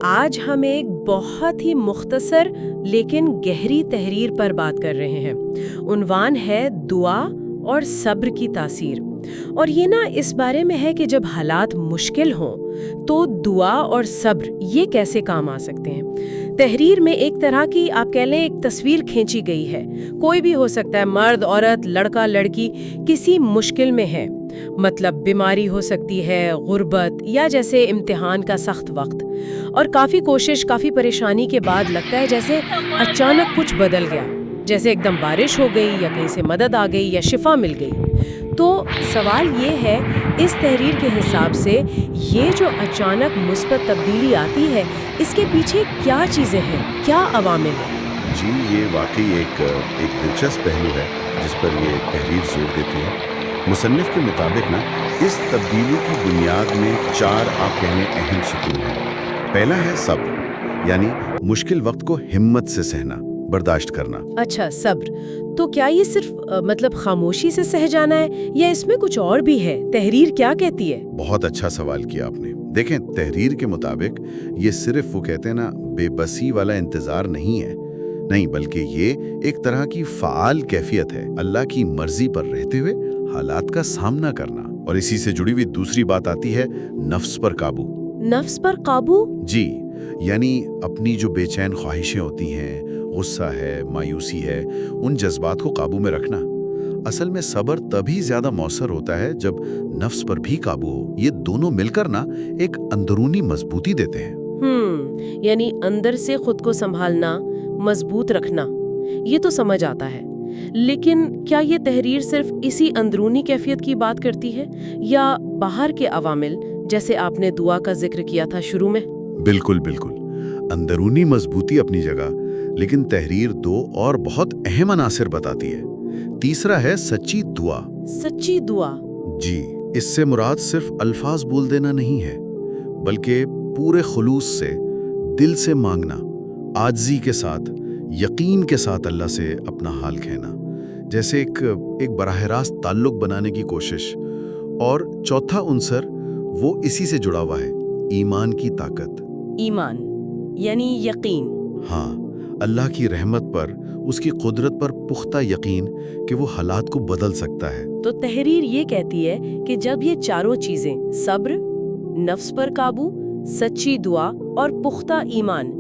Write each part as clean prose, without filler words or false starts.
آج ہم ایک بہت ہی مختصر لیکن گہری تحریر پر بات کر رہے ہیں۔ عنوان ہے دعا اور صبر کی تاثیر۔ اور یہ اس بارے میں ہے کہ جب حالات مشکل ہوں تو دعا اور صبر یہ کیسے کام آ سکتے ہیں۔ تحریر میں ایک طرح کی آپ کہہ لیں ایک تصویر کھینچی گئی ہے۔ کوئی بھی ہو سکتا ہے، مرد، عورت، لڑکا، لڑکی، کسی مشکل میں ہے، مطلب بیماری ہو سکتی ہے، غربت، یا جیسے امتحان کا سخت وقت، اور کافی کوشش، کافی پریشانی کے بعد لگتا ہے جیسے اچانک کچھ بدل گیا، جیسے ایک دم بارش ہو گئی یا کہیں سے مدد آ گئی یا شفا مل گئی۔ تو سوال یہ ہے، اس تحریر کے حساب سے یہ جو اچانک مثبت تبدیلی آتی ہے، اس کے پیچھے کیا چیزیں ہیں، کیا عوامل ہیں؟ جی، یہ واقعی ایک دلچسپ پہلو ہے جس پر یہ تحریر زور دیتی ہے۔ مصنف کے مطابق اس تبدیلی کی بنیاد میں چار آپ کہنے اہم ستون ہیں۔ پہلا ہے صبر، یعنی مشکل وقت کو ہمت سے سہنا، برداشت کرنا۔ اچھا، صبر تو کیا یہ صرف مطلب خاموشی سے سہ جانا ہے، یا اس میں کچھ اور بھی ہے؟ تحریر کیا کہتی ہے؟ بہت اچھا سوال کیا آپ نے۔ دیکھیں، تحریر کے مطابق یہ صرف وہ کہتے ہیں بے بسی والا انتظار نہیں ہے، نہیں، بلکہ یہ ایک طرح کی فعال کیفیت ہے، اللہ کی مرضی پر رہتے ہوئے حالات کا سامنا کرنا۔ اور اسی سے جڑی ہوئی دوسری بات آتی ہے نفس پر قابو۔ نفس پر قابو؟ جی، یعنی اپنی جو بے چین خواہشیں ہوتی ہیں، غصہ ہے، مایوسی ہے، ان جذبات کو قابو میں رکھنا۔ اصل میں صبر تبھی زیادہ مؤثر ہوتا ہے جب نفس پر بھی قابو ہو۔ یہ دونوں مل کر ایک اندرونی مضبوطی دیتے ہیں۔ یعنی اندر سے خود کو سنبھالنا، مضبوط رکھنا، یہ تو سمجھ آتا ہے۔ لیکن کیا یہ تحریر صرف اسی اندرونی کیفیت کی بات کرتی ہے، یا باہر کے عوامل، جیسے آپ نے دعا کا ذکر کیا تھا شروع میں؟ بالکل بالکل، اندرونی مضبوطی اپنی جگہ، لیکن تحریر دو اور بہت اہم عناصر بتاتی ہے۔ تیسرا ہے سچی دعا۔ سچی دعا؟ جی، اس سے مراد صرف الفاظ بول دینا نہیں ہے، بلکہ پورے خلوص سے، دل سے مانگنا، عاجزی کے ساتھ، یقین کے ساتھ اللہ سے اپنا حال کہنا، جیسے ایک براہ راست تعلق بنانے کی کوشش۔ اور چوتھا عنصر وہ اسی سے جڑا ہوا ہے، ایمان کی طاقت۔ ایمان یعنی یقین؟ ہاں، اللہ کی رحمت پر، اس کی قدرت پر پختہ یقین کہ وہ حالات کو بدل سکتا ہے۔ تو تحریر یہ کہتی ہے کہ جب یہ چاروں چیزیں، صبر، نفس پر قابو، سچی دعا اور پختہ ایمان،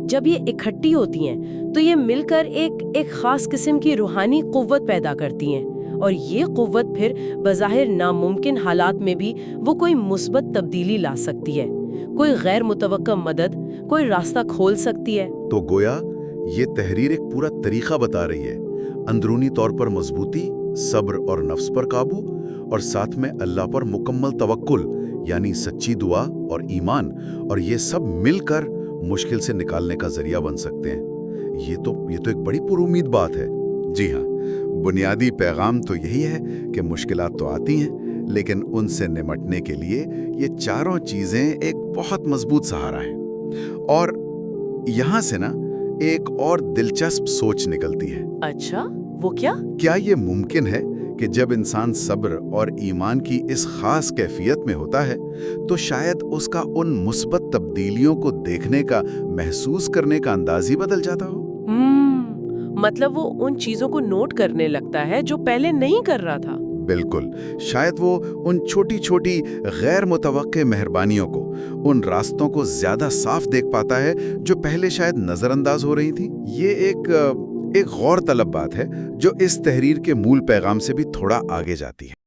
جب یہ اکٹھی ہوتی ہیں تو یہ مل کر ایک خاص قسم کی روحانی قوت پیدا کرتی ہیں، اور یہ قوت پھر بظاہر ناممکن حالات میں بھی وہ کوئی مثبت تبدیلی لا سکتی ہے، کوئی غیر متوقع مدد، کوئی راستہ کھول سکتی ہے۔ تو گویا یہ تحریر ایک پورا طریقہ بتا رہی ہے، اندرونی طور پر مضبوطی، صبر اور نفس پر قابو، اور ساتھ میں اللہ پر مکمل توکل، یعنی سچی دعا اور ایمان، اور یہ سب مل کر مشکل سے نکالنے کا ذریعہ بن سکتے ہیں۔ یہ تو ایک بڑی پر امید بات ہے۔ جی ہاں، بنیادی پیغام تو یہی ہے کہ مشکلات تو آتی ہیں، لیکن ان سے نمٹنے کے لیے یہ چاروں چیزیں ایک بہت مضبوط سہارا ہے۔ اور یہاں سے ایک اور دلچسپ سوچ نکلتی ہے۔ اچھا، وہ کیا؟ کیا یہ ممکن ہے کہ جب انسان صبر اور ایمان کی اس خاص کیفیت میں ہوتا ہے تو شاید اس کا ان مثبت تبدیلیوں کو دیکھنے کا، محسوس کرنے کا انداز ہی بدل جاتا ہو؟ مطلب وہ ان چیزوں کو نوٹ کرنے لگتا ہے جو پہلے نہیں کر رہا تھا۔ بالکل، شاید وہ ان چھوٹی چھوٹی غیر متوقع مہربانیوں کو، ان راستوں کو زیادہ صاف دیکھ پاتا ہے جو پہلے شاید نظر انداز ہو رہی تھیں۔ یہ ایک غور طلب بات ہے جو اس تحریر کے مول پیغام سے بھی تھوڑا آگے جاتی ہے۔